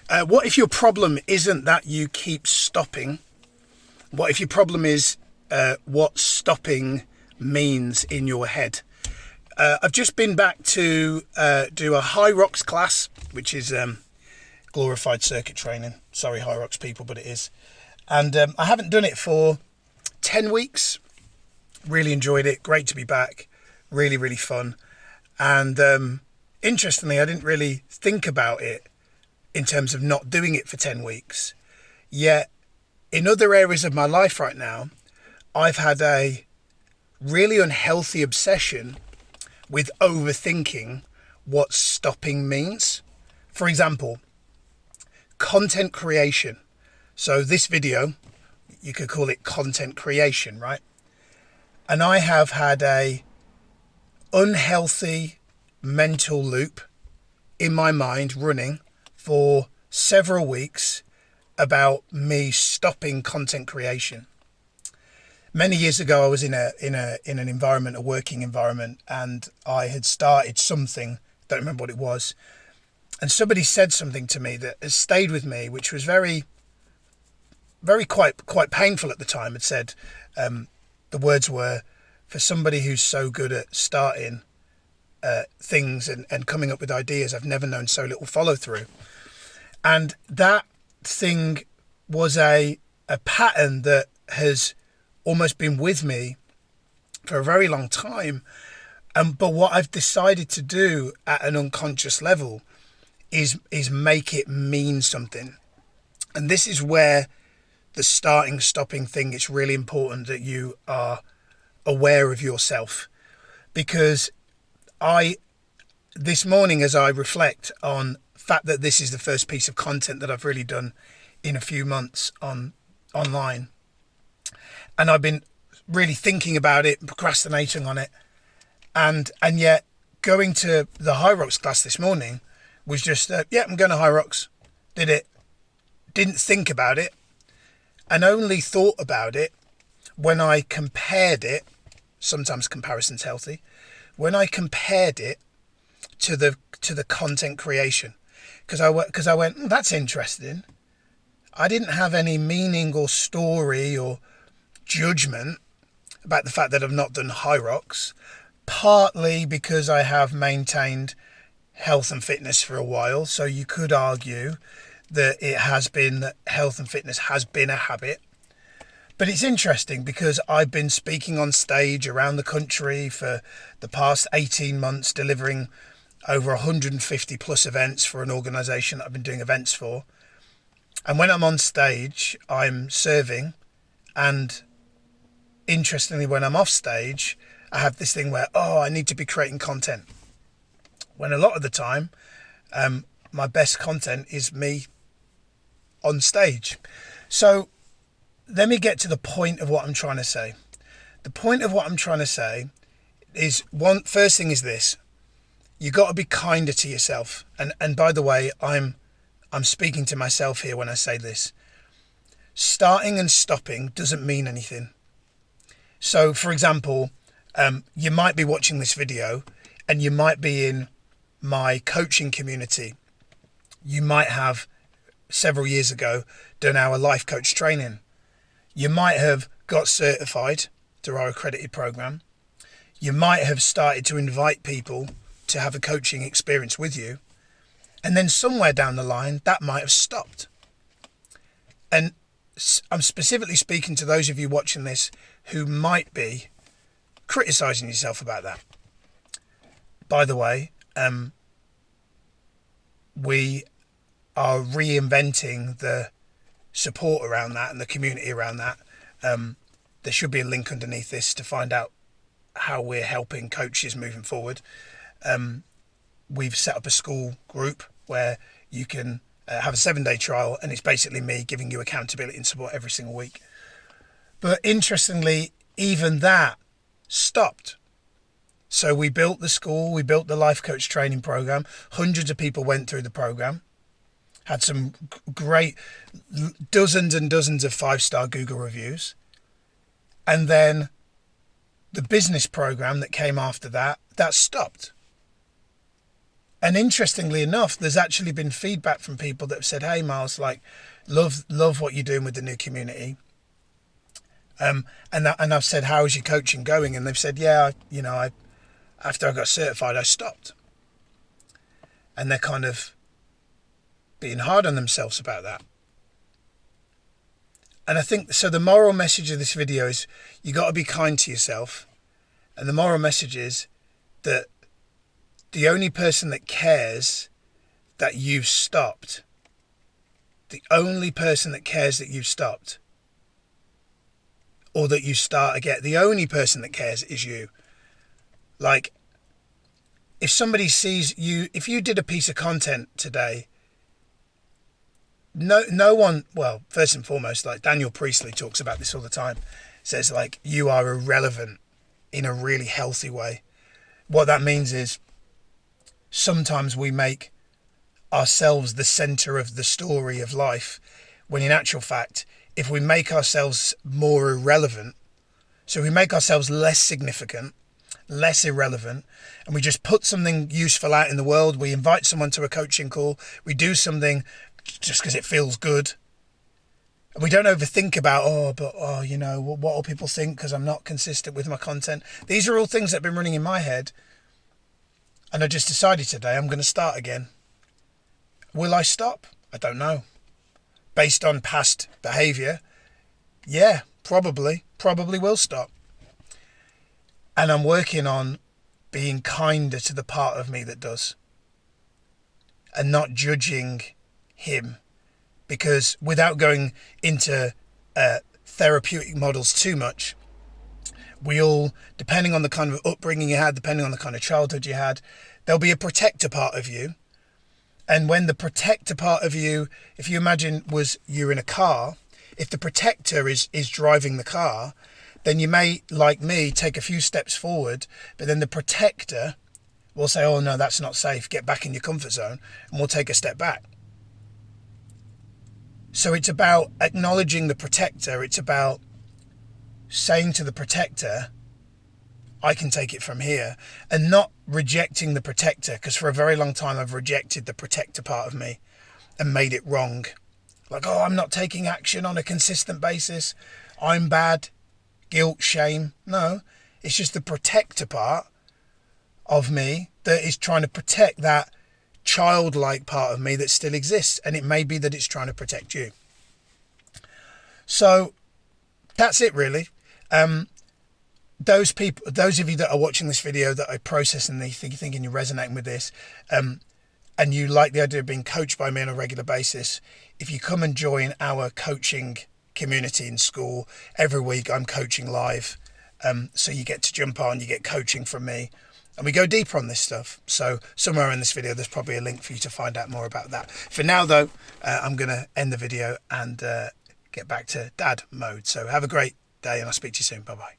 What if your problem isn't that you keep stopping? What if your problem is what stopping means in your head? I've just been back to do a Hyrox class, which is glorified circuit training. Sorry, Hyrox people, but it is. And I haven't done it for 10 weeks. Really enjoyed it. Great to be back. Really, really fun. And interestingly, I didn't really think about it in terms of not doing it for 10 weeks. Yet, in other areas of my life right now, I've had a really unhealthy obsession with overthinking what stopping means. For example, content creation. So this video, you could call it content creation, right? And I have had a unhealthy mental loop in my mind running for several weeks about me stopping content creation. Many years ago, I was in an environment, a working environment, and I had started something, don't remember what it was, and somebody said something to me that has stayed with me, which was very quite painful at the time. It said, the words were, for somebody who's so good at starting things and coming up with ideas, I've never known so little follow through. And that thing was a pattern that has almost been with me for a very long time. But what I've decided to do at an unconscious level is make it mean something. And this is where the starting, stopping thing, it's really important that you are aware of yourself. Because this morning, as I reflect on the fact that this is the first piece of content that I've really done in a few months online, and I've been really thinking about it, procrastinating on it, and yet going to the Hyrox class this morning was just, I'm going to Hyrox, did it, didn't think about it, and only thought about it when I compared it, sometimes comparison's healthy, when I compared it to the content creation. Because I went, that's interesting. I didn't have any meaning or story or judgment about the fact that I've not done Hyrox, partly because I have maintained health and fitness for a while. So you could argue that health and fitness has been a habit. But it's interesting because I've been speaking on stage around the country for the past 18 months, delivering over 150 plus events for an organisation that I've been doing events for. And when I'm on stage, I'm serving. And interestingly, when I'm off stage, I have this thing where, I need to be creating content. When a lot of the time, my best content is me on stage. So let me get to the point of what I'm trying to say. The point of what I'm trying to say is, first thing is this: you got to be kinder to yourself. And by the way, I'm speaking to myself here when I say this. Starting and stopping doesn't mean anything. So, for example, you might be watching this video and you might be in my coaching community. You might have, several years ago, done our life coach training. You might have got certified through our accredited program. You might have started to invite people to have a coaching experience with you. And then somewhere down the line, that might have stopped. And I'm specifically speaking to those of you watching this who might be criticising yourself about that. By the way, we are reinventing the support around that and the community around that. There should be a link underneath this to find out how we're helping coaches moving forward. We've set up a school group where you can have a 7-day trial, and it's basically me giving you accountability and support every single week. But interestingly, even that stopped. So we built the school, we built the life coach training program. Hundreds of people went through the program, had some great, dozens and dozens of 5-star Google reviews. And then the business program that came after that, that stopped. And interestingly enough, there's actually been feedback from people that have said, hey, Miles, like, love what you're doing with the new community. And I've said, how's your coaching going? And they've said, yeah, after I got certified, I stopped. And they're kind of being hard on themselves about that. And I think, so the moral message of this video is you got to be kind to yourself. And the moral message is that the only person that cares that you've stopped, the only person that cares that you've stopped, or that you start again, the only person that cares is you. Like, if somebody sees you, if you did a piece of content today, no one, well, first and foremost, like Daniel Priestley talks about this all the time, says like, you are irrelevant in a really healthy way. What that means is sometimes we make ourselves the center of the story of life, when in actual fact, if we make ourselves more irrelevant, so we make ourselves less significant, less irrelevant, and we just put something useful out in the world, we invite someone to a coaching call, we do something just because it feels good, and we don't overthink about, what will people think because I'm not consistent with my content. These are all things that have been running in my head, and I just decided today I'm going to start again. Will I stop? I don't know. Based on past behaviour, yeah, probably will stop. And I'm working on being kinder to the part of me that does, and not judging him, because without going into therapeutic models too much, we all, depending on the kind of upbringing you had, depending on the kind of childhood you had, there'll be a protector part of you. And when the protector part of you, if you imagine you're in a car, if the protector is driving the car, then you may, like me, take a few steps forward, but then the protector will say, oh no, that's not safe, get back in your comfort zone, and we'll take a step back. So it's about acknowledging the protector. It's about saying to the protector, I can take it from here, and not rejecting the protector, because for a very long time I've rejected the protector part of me and made it wrong. Like, oh, I'm not taking action on a consistent basis, I'm bad, guilt, shame. No, it's just the protector part of me that is trying to protect that childlike part of me that still exists, and it may be that it's trying to protect you. So that's it really. Those of you that are watching this video that are processing the thinking you're resonating with this, and you like the idea of being coached by me on a regular basis, if you come and join our coaching community in school, every week I'm coaching live, so you get to jump on, you get coaching from me, and we go deeper on this stuff. So somewhere in this video there's probably a link for you to find out more about that. For now though, I'm going to end the video and get back to dad mode. So have a great day, and I'll speak to you soon. Bye bye.